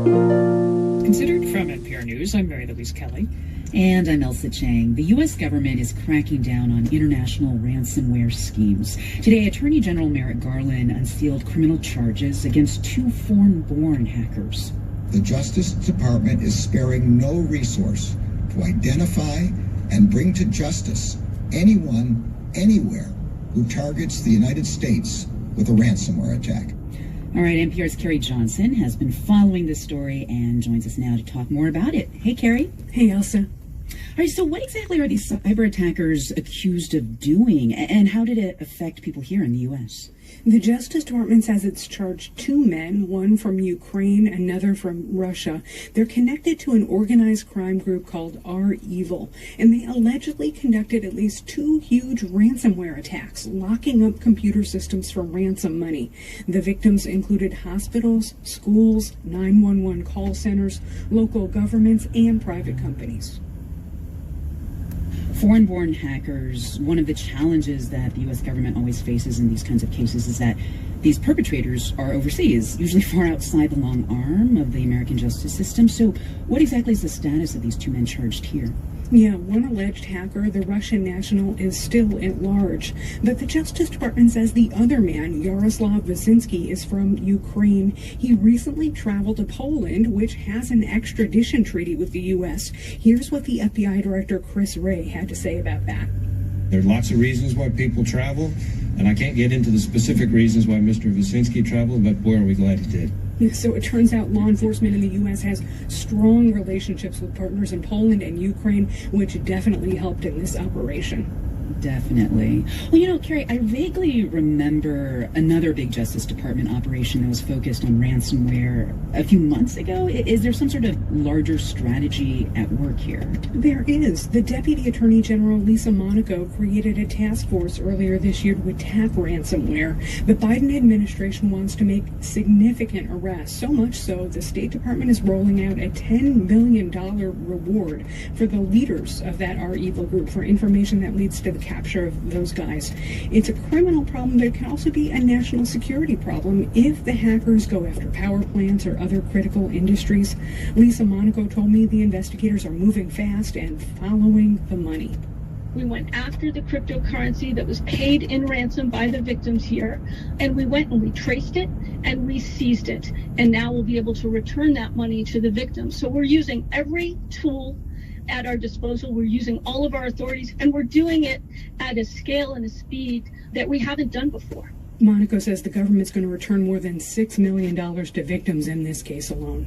Considered from NPR News, I'm Mary Louise Kelly. And I'm Elsa Chang. The U.S. government is cracking down on international ransomware schemes. Today, Attorney General Merrick Garland unsealed criminal charges against 2 foreign-born hackers. The Justice Department is sparing no resource to identify and bring to justice anyone, anywhere, who targets the United States with a ransomware attack. All right, NPR's Carrie Johnson has been following this story and joins us now to talk more about it. Hey, Carrie. Hey, Elsa. All right, so what exactly are these cyber attackers accused of doing, and how did it affect people here in the U.S.? The Justice Department says it's charged 2 men, one from Ukraine, another from Russia. They're connected to an organized crime group called REvil, and they allegedly conducted at least 2 huge ransomware attacks, locking up computer systems for ransom money. The victims included hospitals, schools, 911 call centers, local governments, and private companies. Foreign-born hackers, one of the challenges that the U.S. government always faces in these kinds of cases is that these perpetrators are overseas, usually far outside the long arm of the American justice system. So what exactly is the status of these 2 men charged here? Yeah, one alleged hacker, the Russian national, is still at large. But the Justice Department says the other man, Yaroslav Wyszynski, is from Ukraine. He recently traveled to Poland, which has an extradition treaty with the U.S. Here's what the FBI Director Chris Wray had to say about that. There are lots of reasons why people travel, and I can't get into the specific reasons why Mr. Wyszynski traveled, but boy, are we glad he did. So it turns out law enforcement in the U.S. has strong relationships with partners in Poland and Ukraine, which definitely helped in this operation. Definitely. Well, Carrie, I vaguely remember another big Justice Department operation that was focused on ransomware a few months ago. Is there some sort of larger strategy at work here? There is. The Deputy Attorney General, Lisa Monaco, created a task force earlier this year to attack ransomware. The Biden administration wants to make significant arrests, so much so the State Department is rolling out a $10 million reward for the leaders of that REvil group for information that leads to the capture of those guys. It's a criminal problem, but it can also be a national security problem if the hackers go after power plants or other critical industries. Lisa Monaco told me the investigators are moving fast and following the money. We went after the cryptocurrency that was paid in ransom by the victims here, and we went and we traced it and we seized it. And now we'll be able to return that money to the victims. So we're using every tool at our disposal. We're using all of our authorities, and we're doing it at a scale and a speed that we haven't done before. Monaco says the government's going to return more than $6 million to victims in this case alone.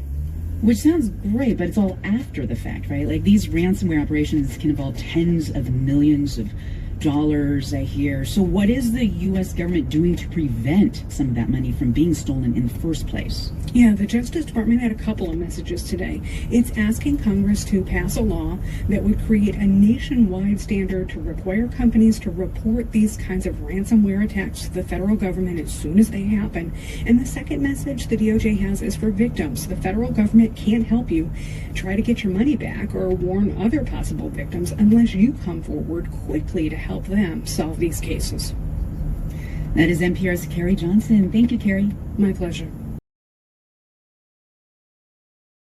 Which sounds great, but it's all after the fact, right? Like, these ransomware operations can involve tens of millions of dollars, I hear. So what is the U.S. government doing to prevent some of that money from being stolen in the first place? Yeah, the Justice Department had a couple of messages today. It's asking Congress to pass a law that would create a nationwide standard to require companies to report these kinds of ransomware attacks to the federal government as soon as they happen. And the second message the DOJ has is for victims. The federal government can't help you try to get your money back or warn other possible victims unless you come forward quickly to help them solve these cases. That is NPR's Carrie Johnson. Thank you, Carrie. My pleasure.